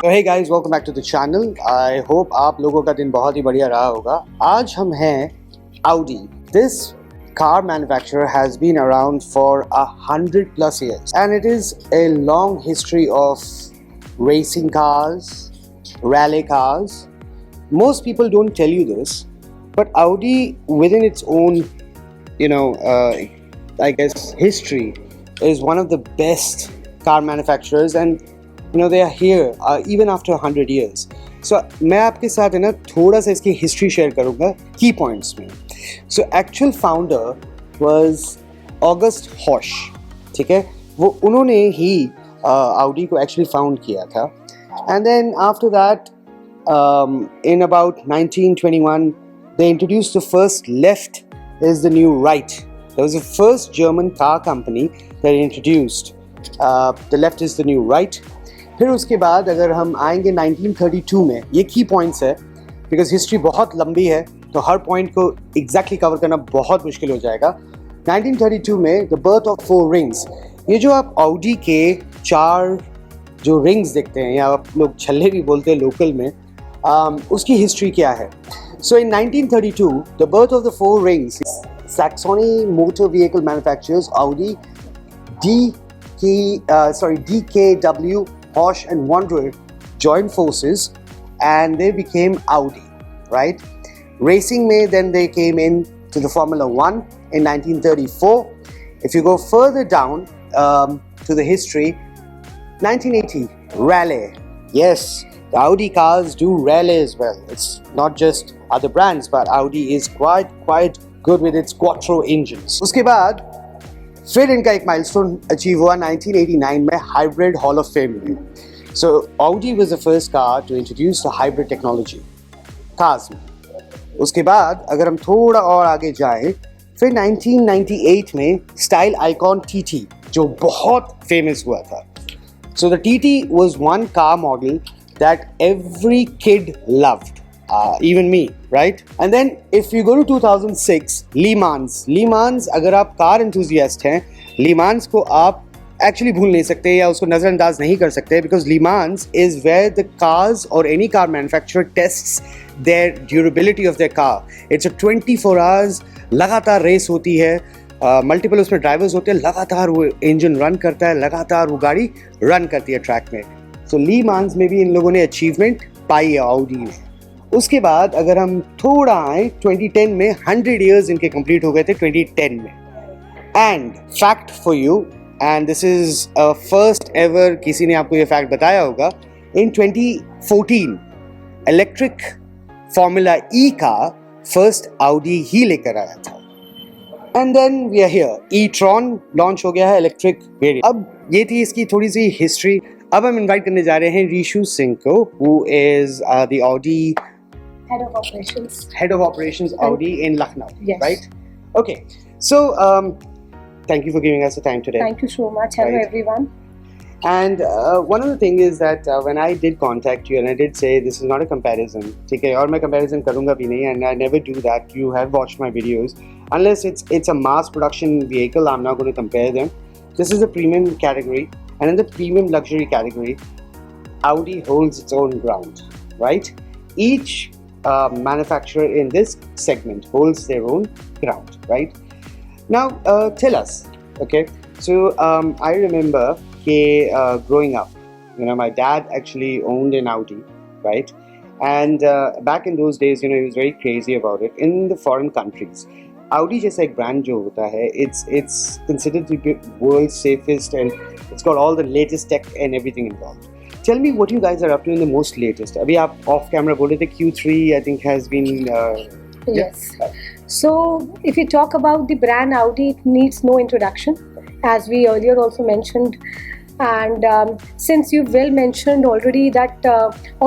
Hey guys, welcome back to the channel. I hope आप लोगों का दिन बहुत ही बढ़िया रहा होगा. आज हम हैं Audi. This car manufacturer has been around for 100+ years, and it is a long history of racing cars, rally cars. Most people don't tell you this, but Audi, within its own, I guess, history, is one of the best car manufacturers, and they are here even after 100 years. So मैं आपके साथ है ना थोड़ा सा इसकी history share करूँगा की पॉइंट्स में. So actual founder was August Horch, ठीक है, वो उन्होंने ही Audi को actually found किया था. And then after that, in about 1921, they introduced the first left is the new right. That was the first German car company that introduced the left is the new right. फिर उसके बाद अगर हम आएंगे 1932 में, ये की पॉइंट्स है बिकॉज हिस्ट्री बहुत लंबी है तो हर पॉइंट को एग्जैक्टली कवर करना बहुत मुश्किल हो जाएगा. 1932 में द बर्थ ऑफ 4 रिंग्स. ये जो आप ऑडी के 4 जो रिंग्स देखते हैं या आप लोग छल्ले भी बोलते हैं लोकल में, उसकी हिस्ट्री क्या है. सो इन 1932 the birth of the 4 rings, Saxony motor vehicle manufacturers Audi, DKW, Horch and Wanderer joined forces and they became Audi, right? Racing में then they came in to the Formula 1 in 1934. If you go further down to the history, 1980, rally. Yes, the Audi cars do rally as well. It's not just other brands, but Audi is quite good with its quattro engines. उसके बाद फिर इनका एक milestone achieve हुआ 1989 में hybrid hall of fame में. सो Audi was the first car to introduce the hybrid technology cars में. उसके बाद अगर हम थोड़ा और आगे जाएं, फिर 1998 में स्टाइल आइकॉन TT जो बहुत फेमस हुआ था. So the TT was one car model that every kid loved. Even me, right? And then if you go to 2006, Le Mans, अगर आप कार enthusiast हैं, Le Mans को आप actually भूल नहीं सकते या उसको नज़रअंदाज नहीं कर सकते because Le Mans is where the cars or any car manufacturer tests their durability of their car. It's a 24 hours लगातार रेस होती है, मल्टीपल उसमें ड्राइवर्स होते हैं, लगातार वो इंजन रन करता है, लगातार वो गाड़ी रन करती है ट्रैक में. So Le Mans में भी इन लोगों ने अचीवमेंट पाई है Audi में. उसके बाद अगर हम थोड़ा आए 2010 में 100 इयर्स इनके कंप्लीट हो गए थे 2010 में. And fact for you, and this is first ever, किसी ने आपको ये फैक्ट बताया होगा, इन 2014 इलेक्ट्रिक फॉर्मूला ई का फर्स्ट Audi ही लेकर आया था. And then we are here, e-tron launch हो गया है इलेक्ट्रिक वेरिएंट. अब ये थी इसकी थोड़ी सी हिस्ट्री. अब हम इनवाइट करने जा रहे हैं रीशु सिंह को, who is the Audi Head of Operations Audi in Lucknow, yes. Right? Okay. So, thank you for giving us the time today. Thank you so much. Hello, right. everyone. And one of the things is that when I did contact you and I did say this is not a comparison, okay, और मैं comparison करूँगा भी नहीं, and I never do that. You have watched my videos. Unless it's a mass production vehicle, I'm not going to compare them. This is a premium category, and in the premium luxury category, Audi holds its own ground, right? Each manufacturer in this segment holds their own ground, right? Now, tell us, okay? So, I remember growing up, my dad actually owned an Audi, right? And back in those days, he was very crazy about it. In the foreign countries, Audi जैसा एक brand जो होता है, it's considered to be world's safest, and it's got all the latest tech and everything involved. Tell me what you guys are up to in the most latest. अभी आप off camera बोल रहे थे Q3 I think has been yes. So if you talk about the brand Audi, it needs no introduction, as we earlier also mentioned. And since you well mentioned already that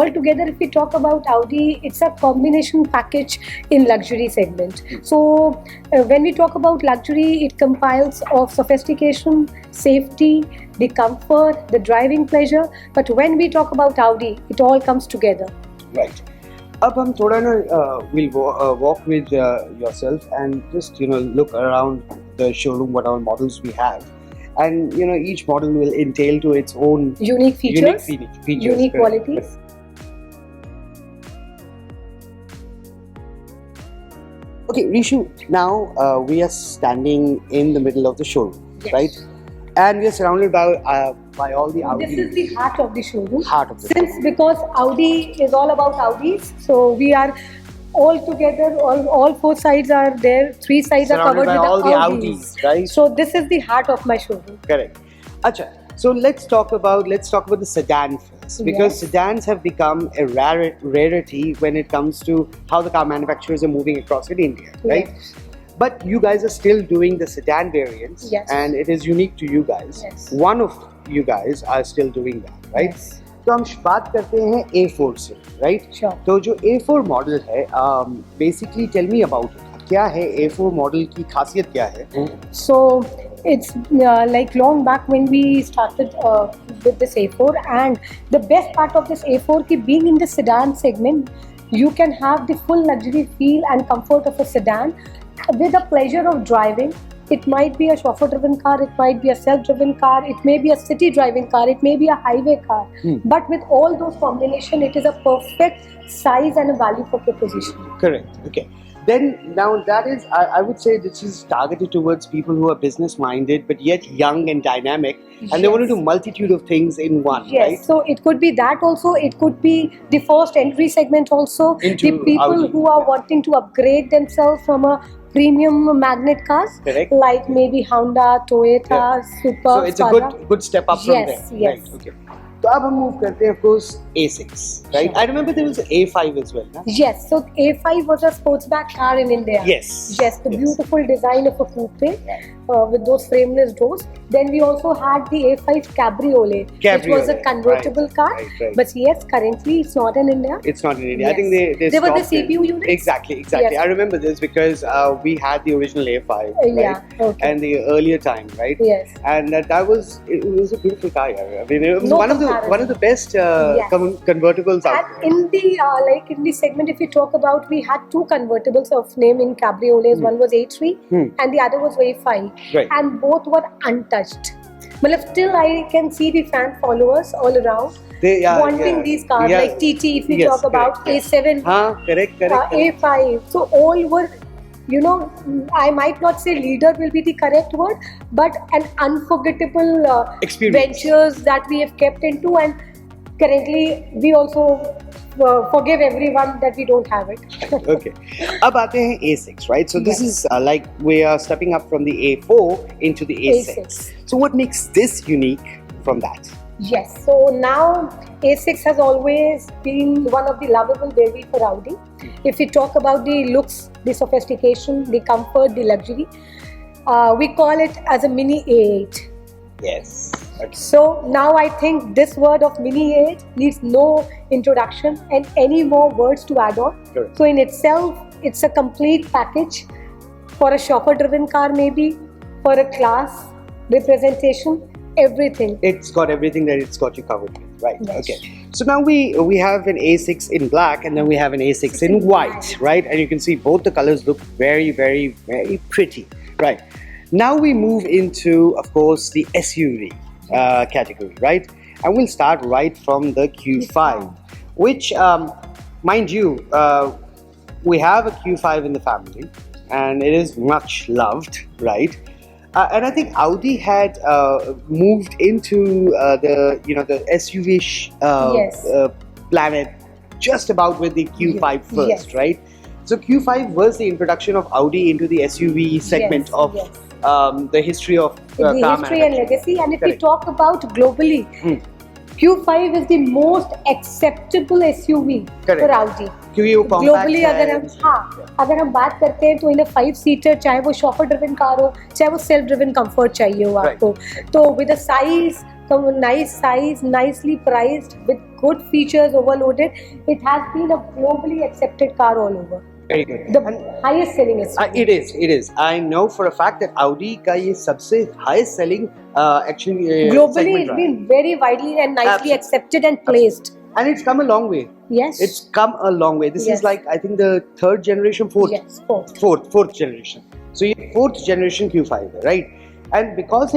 altogether if we talk about Audi, it's a combination package in luxury segment. So when we talk about luxury, it compiles of sophistication, safety, the comfort, the driving pleasure. But when we talk about Audi, it all comes together. Right. अब हम थोड़ा ना we'll walk with yourself and just look around the showroom, what our models we have. and each model will entail to its own unique features, unique correct. qualities. Okay, Rishu, now we are standing in the middle of the showroom, Yes. right? And we are surrounded by all the Audi. This is the heart of the showroom. Heart of the Since because Audi is all about Audis, so we are all together. All four sides are there. Three sides are surrounded covered by with all the Audis. Audis, right? So this is the heart of my showroom. Correct. Acha. So let's talk about the sedan first, because Yes. sedans have become a rarity when it comes to how the car manufacturers are moving across in India, right? Yes. But you guys are still doing the sedan variants, Yes. and it is unique to you guys. Yes. One of you guys are still doing that, right? Yes. तो हम बात करते हैं A4 से, right? Sure. तो जो A4 model है, basically tell me about it. क्या है A4 मॉडल की खासियत क्या है? So it's like long back when we started with this A4, and the best part of this A4 ki being in the sedan segment, you can have the full luxury feel and comfort of a sedan with the pleasure of driving. It might be a chauffeur-driven car, it might be a self-driven car, it may be a city-driving car, it may be a highway car. But with all those combination, it is a perfect size and a value for proposition. Correct. Okay. Then now that is, I would say this is targeted towards people who are business minded but yet young and dynamic, and they want to do multitude of things in one, Yes, right? so it could be that also. It could be the first entry segment also. Into the people Audi. who are wanting to upgrade themselves from a premium magnet cars, Correct. like maybe Honda, Toyota, Yeah. Super. So it's Skoda. a good step up from Yes, there. yes. Right. Okay. तो अब हम move करते हैं, of course, A6, right? Sure. I remember there was A5 as well, na? Yes, so A5 was a sportsback car in India. Yes. Yes, the beautiful design of a coupe with those frameless doors. Then we also had the A5 Cabriolet, which was a convertible Right, car. right. But yes, currently it's not in India. It's not in India. I Yes. think they There were the stopped it. CPU units? Exactly. Yes. I remember this because we had the original A5, right? Yeah, okay. And the earlier time, right? Yes. And that was it was a beautiful car. I mean, it was No one of comparison. the best Yes. convertibles out And there. in the in the segment, if we talk about, we had two convertibles of name in cabriolets. One was A3 and the other was A5, Right. and both were untouched. But still, I can see the fan followers all around They wanting these cars, like TT. If we Yes, talk about correct, A7, correct. A5, so all were. I might not say leader will be the correct word, but an unforgettable Experience. ventures that we have kept into, and currently we also forgive everyone that we don't have it. Okay. अब आते हैं A6, right? So this Yes. is like we are stepping up from the A4 into the A6. A6. So what makes this unique from that? Yes, so now A6 has always been one of the lovable baby for Audi. If we talk about the looks, the sophistication, the comfort, the luxury, we call it as a mini A8. Yes. Okay. So now I think this word of mini A8 needs no introduction and any more words to add on. Correct. So in itself, it's a complete package for a chauffeur-driven car, maybe for a class representation. Everything. It's got everything that it's got you covered with, right? Yes. Okay. So now we have an A6 in black and then we have an A6 in white, right? And you can see both the colors look very, very, very pretty, right? Now we move into, of course, the SUV category, right? And we'll start right from the Q5, which, mind you, we have a Q5 in the family and it is much loved, right? And I think Audi had moved into the SUV Yes. planet just about with the Q5 first, Yes. right? So Q5 was the introduction of Audi into the SUV segment Yes, of yes. The history of The car history and manufacturing. legacy, and if we Correct. talk about globally, Q5 is the most acceptable SUV Correct. for Audi. क्योंकि वो compact globally है। अगर हम बात करते हैं तो इन 5 seater, चाहे वो शॉफर ड्रिवन कार हो, चाहे वो सेल्फ ड्रिवन कंफर्ट चाहिए हो आपको, तो with a size, nice size, nicely priced, with good features overloaded, it has been a globally accepted car all over. Very good. The highest selling SUV. It is. I know for a fact that Audi का ये सबसे highest selling actually Globally, segment it's रहा है. been very widely and nicely Absolutely. accepted and placed. And it's come a long way. Yes. It's come a long way. This Yes. is like, I think, the third generation, Yes, fourth. fourth generation. So ये fourth generation Q5 है, right? And because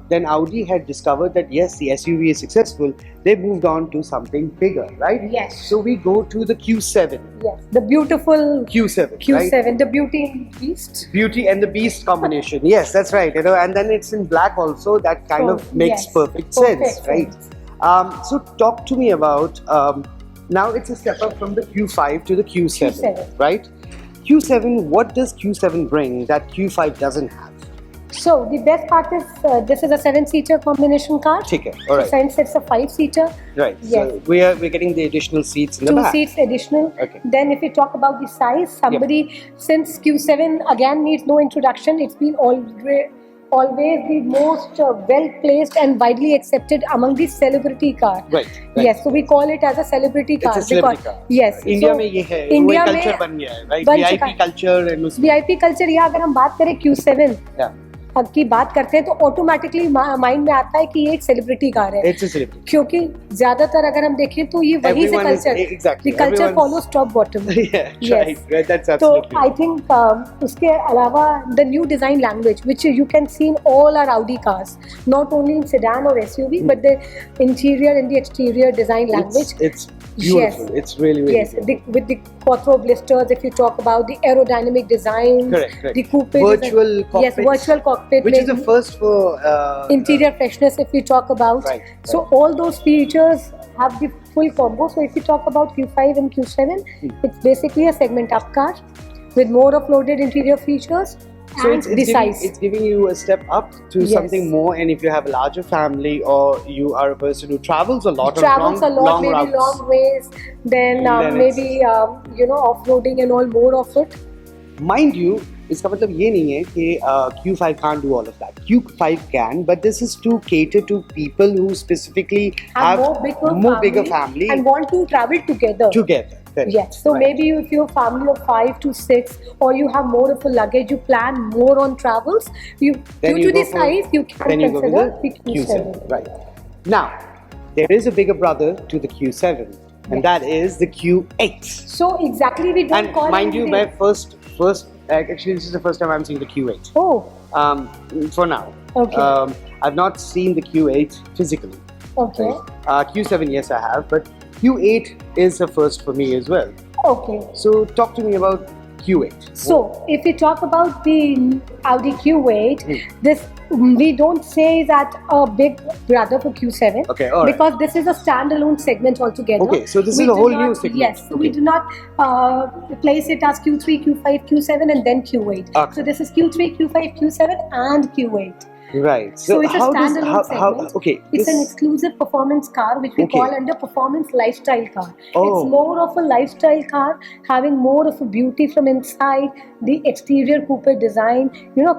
then Audi had discovered that yes, the SUV is successful, they moved on to something bigger, right? Yes. So we go to the Q7. Yes, the beautiful Q7, Q7, right? the Beauty and Beast. Beauty and the Beast combination. Yes, that's right. And then it's in black also. That kind of makes perfect sense, right? So talk to me about now it's a step up from the Q5 to the Q7, right? Q7, what does Q7 bring that Q5 doesn't have? So the best part is this is a 7-seater combination car. Okay, all right. Since it's a 5-seater. Right. Yes. So we're getting the additional seats in the back. 2 seats additional. Okay. Then if we talk about the size, since Q7 again needs no introduction, it's been always the most well-placed and widely accepted among the celebrity car. Right. Yes, so we call it as a celebrity car. It's a celebrity car. Yes. India में ये है, India वो में culture बन गया है, right? VIP culture and VIP culture या अगर हम बात करें Q7 की बात करते हैं तो ऑटोमेटिकली माइंड में आता है कि ये एक सेलिब्रिटी कार है, क्योंकि ज्यादातर अगर हम देखें तो ये वही से कल्चर फॉलोज टॉप बॉटम। तो आई थिंक उसके अलावा the new design language which you can see in all our Audi cars, not only in sedan or SUV, but the interior and the exterior design language. It's beautiful. It's really beautiful. With the quattro blisters, if you talk about the aerodynamic design, correct. The coupe virtual cockpit. Yes, virtual cockpit, which is the first for interior freshness. If we talk about, so all those features have the full combo. So if you talk about Q5 and Q7, it's basically a segment up car with more offloaded interior features. So it's giving you a step up to something more, and if you have a larger family or you are a person who travels a lot, long maybe routes, long ways, then maybe off-roading and all, more of it. Mind you, इसका मतलब ये नहीं है कि Q5 can't do all of that. Q5 can, but this is to cater to people who specifically have more bigger family and want to travel together. Yes, so maybe if you're a family of 5 to 6 or you have more of a luggage, you plan more on travels, due to the size, you can consider the Q7. Right. Now, there is a bigger brother to the Q7, and that is the Q8. So exactly, we don't call it. And mind you, my first, actually this is the first time I'm seeing the Q8. Oh. For now. Okay. I've not seen the Q8 physically. Okay. Q7, yes, I have, but Q8 is a first for me as well. Okay. So talk to me about Q8. So if we talk about the Audi Q8, this we don't say that a big brother for Q7. Okay, all right. Because this is a standalone segment altogether. Okay, so this is a whole new segment. Yes, we do not place it as Q3, Q5, Q7 and then Q8. Okay. So this is Q3, Q5, Q7 and Q8. Right. So it's a standalone segment. It's an exclusive performance car which we call under performance lifestyle car. It's more of a lifestyle car, having more of a beauty from inside, the exterior coupe design,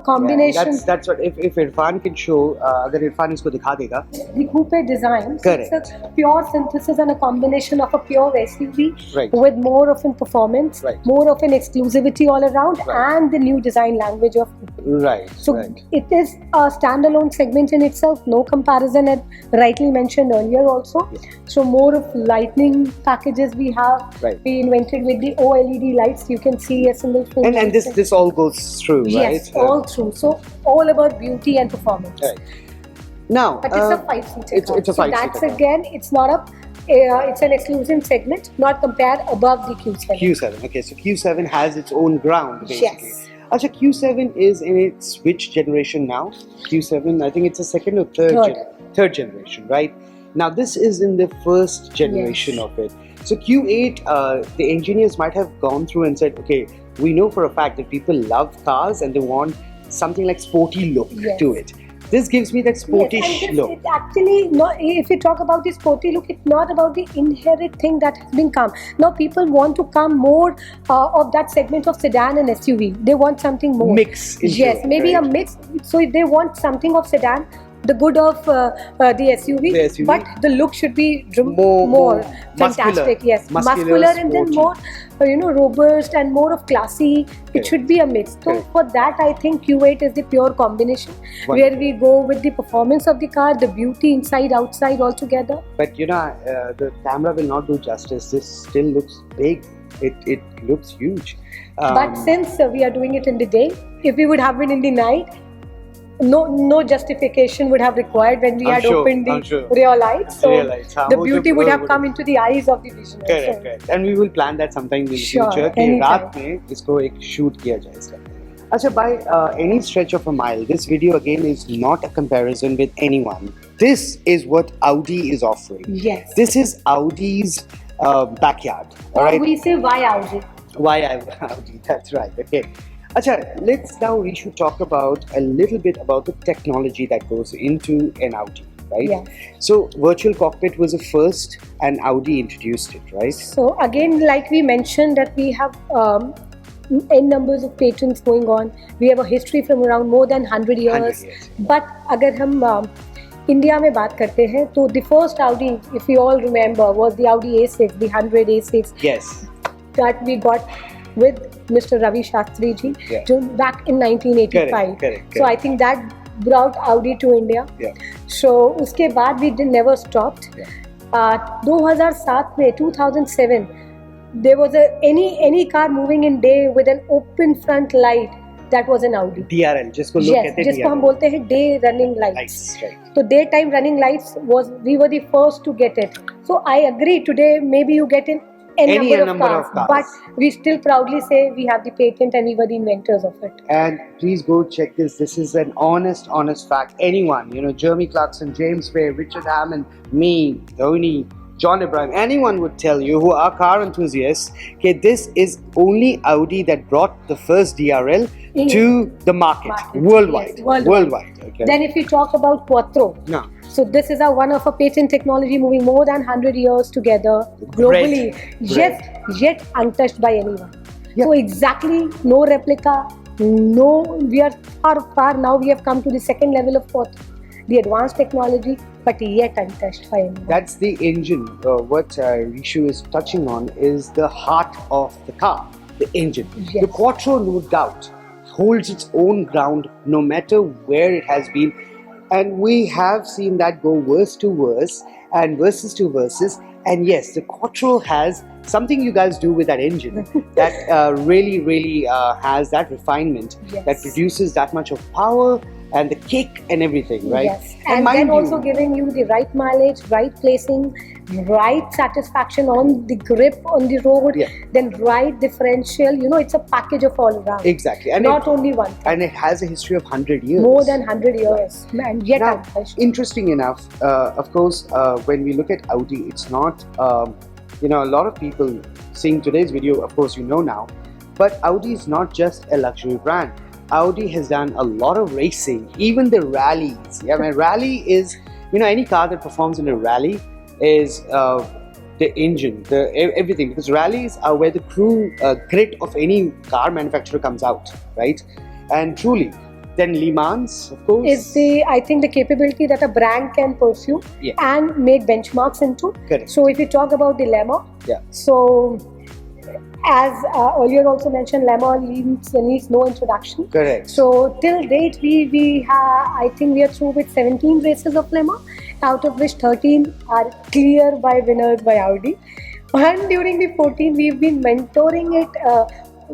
combination. Yeah, that's what if Irfan can show, agar Irfan isko dikha dega. The coupe design. Correct. It's a pure synthesis and a combination of a pure SUV with more of a performance, more of an exclusivity all around, and the new design language of coupe. So it is a standalone segment in itself, no comparison, as rightly mentioned earlier also. So more of lightning packages we have. We invented with the OLED lights. You can see a single phone. And this all goes through, right? Yes, all through. So all about beauty and performance. Now, but it's a 5-seater car. It's a 5-seater that's car. Again, it's not a. It's an exclusive segment, not compared above the Q7. Q7. Okay, so Q7 has its own ground basically. Yes. Actually, Q7 is in its which generation now? Q7, I think it's a second or third generation, right? Now this is in the first generation of it. So Q8, the engineers might have gone through and said, okay, we know for a fact that people love cars and they want something like sporty look to it. This gives me that sportish look. It's actually not, if you talk about the sporty look, it's not about the inherent thing that has been come. Now people want to come more of that segment of sedan and SUV. They want something more. Mix. Yes, maybe a mix. So if they want something of sedan, the good of the SUV, but the look should be more fantastic. Yes, muscular and then more robust and more of classy. It should be a mix. So for that, I think Q8 is the pure combination where we go with the performance of the car, the beauty inside, outside all together. But the camera will not do justice. This still looks big. It looks huge. But since we are doing it in the day, if we would have it in the night, no justification would have required when we had opened the rear lights. So the beauty would have come into the eyes of the visionary. Correct. And we will plan that sometime in the future. कि रात में इसको एक shoot किया जाए इसका. Acha, by any stretch of a mile, this video again is not a comparison with anyone. This is what Audi is offering. Yes. This is Audi's backyard. Or we say why Audi. Why Audi? That's right. Okay. Acha, we should talk about a little bit about the technology that goes into an Audi, right? Yeah. So virtual cockpit was the first, and Audi introduced it, right? So again, like we mentioned, that we have n numbers of patents going on. We have a history from around more than 100 years. But अगर हम India में बात करते हैं, तो the first Audi, if you all remember, was the Audi A6, the 100 A6. Yes. That we got with Mr. Ravi Shastri ji, back in 1985. Correct. So I think that brought Audi to India. Yeah. So उसके बाद we never stopped. 2007 में 2007 there was any car moving in day with an open front light. That was an Audi. DRL, जिसको लोग कहते हैं जिसको हम बोलते हैं day running lights. Right. So daytime running lights we were the first to get it. So I agree. Today maybe you get in any number of cars, but we still proudly say we have the patent and we were the inventors of it. And please go check this. This is an honest fact. Anyone, Jeremy Clarkson, James Bay, Richard Hammond, me, Dhoni, John Abraham, anyone would tell you who are car enthusiasts, okay, this is only Audi that brought the first DRL to the market. Worldwide. Yes, worldwide. Okay. Then if we talk about Quattro, so this is one of a patent technology moving more than 100 years together globally, yet untouched by anyone. So exactly no replica, we are far now. We have come to the second level of Quattro, the advanced technology, but yet untouched by anyone. That's the engine. What Rishu is touching on is the heart of the car, the engine. Yes. The Quattro, no doubt, holds its own ground no matter where it has been. And we have seen that go worse to worse and verses to verses. And yes, the Quattro has something you guys do with that engine that really has that refinement that produces that much of power and the kick and everything, right? Yes, and then also giving you the right mileage, right placing, right satisfaction on the grip on the road, then right differential. It's a package of all around. Exactly. And not only one thing. And it has a history of 100 years. More than 100 years. And yet untouched. Interesting enough, of course, when we look at Audi, it's not, a lot of people seeing today's video, of course, now, but Audi is not just a luxury brand. Audi has done a lot of racing, even the rallies. Rally is, any car that performs in a rally is the engine, everything, because rallies are where the true grit of any car manufacturer comes out, right? And truly, then Le Mans, of course, is I think the capability that a brand can pursue and make benchmarks into. Correct. So if you talk about the Le Mans, so as earlier also mentioned, Le Mans needs no introduction. Correct. So till date, I think we are through with 17 races of Le Mans, out of which 13 are clear by winners by Audi. And during the 14th, we've been mentoring it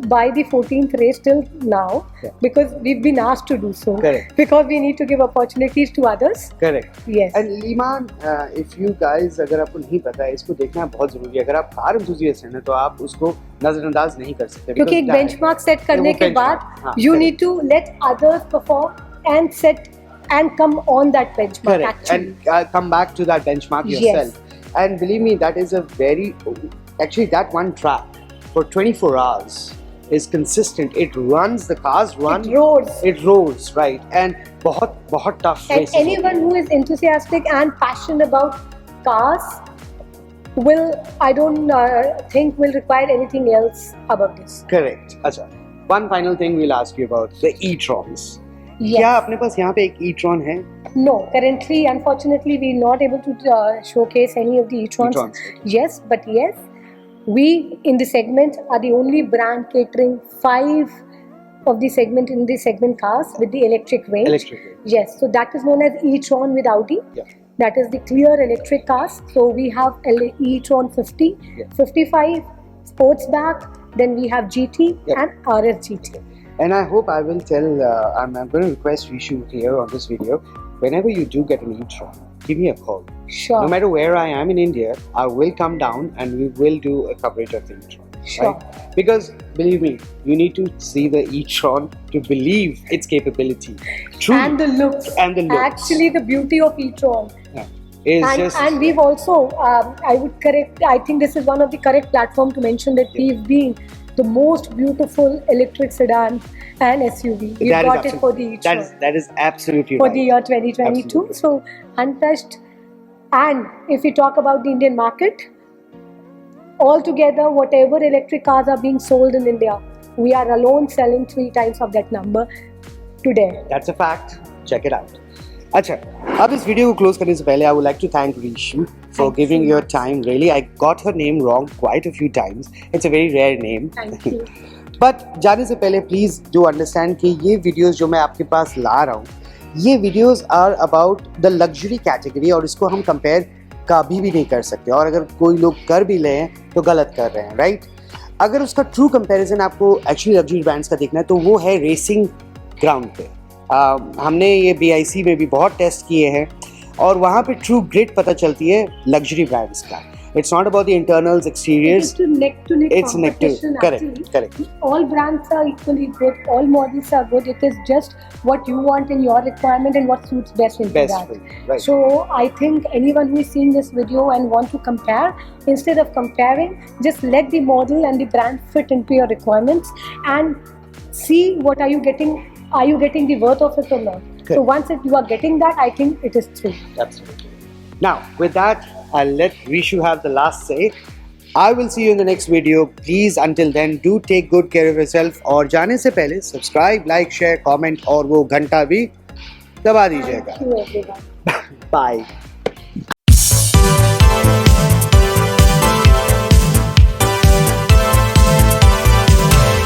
by the 14th race till now, because we've been asked to do so. Correct. Because we need to give opportunities to others. Correct. Yes. And Le Mans, if you guys, अगर आपको नहीं पता है, इसको देखना बहुत जरूरी है. अगर आप कार enthusiast हैं ना, तो आप उसको नजरअंदाज नहीं कर सकते. क्योंकि एक benchmark set करने के बाद, you need to let others perform and set and come on that benchmark. Correct. Actually. And come back to that benchmark yourself. And believe me, that is that one track for 24 hours is consistent. It runs, the cars run. It roars, right? And बहुत tough races. And anyone who is enthusiastic and passionate about cars I don't think will require anything else about this. Correct. Acha. One final thing we'll ask you about the e-trons. Yes. क्या अपने पास यहाँ पे एक e-tron है? No, currently, unfortunately, we're not able to showcase any of the e-trons. Yes, but yes, we in the segment are the only brand catering 5 of the segment in the segment cars with the electric range. Yes, so that is known as e-tron with Audi. That is the clear electric cars. So we have e-tron 50, 55, Sportsback, then we have GT and RS GT. And I hope I will tell, I'm going to request Rishu here on this video, whenever you do get an e-tron, give me a call. Sure. No matter where I am in India, I will come down and we will do a coverage of the e-tron. Sure. Right? Because believe me, you need to see the e-tron to believe its capability. Truly. And the looks. And the looks. Actually, the beauty of e-tron. Yeah. And we've also, I would correct, I think this is one of the correct platform to mention that we've been the most beautiful electric sedan and SUV. We got it for the e-tron. That is absolutely for right. the year 2022. Absolutely. So untouched. And if we talk about the Indian market, altogether, whatever electric cars are being sold in India, we are alone selling 3 times of that number today. That's a fact. Check it out. अच्छा, अब इस video को close करने से पहले I would like to thank Rishu for giving your time. Really, I got her name wrong quite a few times. It's a very rare name. Thank you. But जाने से पहले please do understand कि ये videos जो मैं आपके पास ला रहा हूँ, ये videos are about the luxury category और इसको हम compare कभी भी नहीं कर सकते, और अगर कोई लोग कर भी ले तो गलत कर रहे हैं, राइट? अगर उसका ट्रू कंपैरिजन आपको एक्चुअली लग्जरी ब्रांड्स का देखना है तो वो है रेसिंग ग्राउंड पे। हमने ये BIC में भी बहुत टेस्ट किए हैं और वहाँ पे ट्रू ग्रिड पता चलती है लग्जरी ब्रांड्स का। It's not about the internals, exteriors. It's neck to neck competition. Correct. All brands are equally good. All models are good. It is just what you want in your requirement and what suits best into that. For you, right. So I think anyone who is seeing this video and want to compare, instead of comparing, just let the model and the brand fit into your requirements and see what are you getting. Are you getting the worth of it or not? Correct. So once you are getting that, I think it is true. Absolutely. Now, with that, I'll let Rishu have the last say. I will see you in the next video. Please, until then, do take good care of yourself. और जाने से पहले subscribe, like, share, comment और वो घंटा भी दबा दीजिएगा. Thank you everyone. Bye.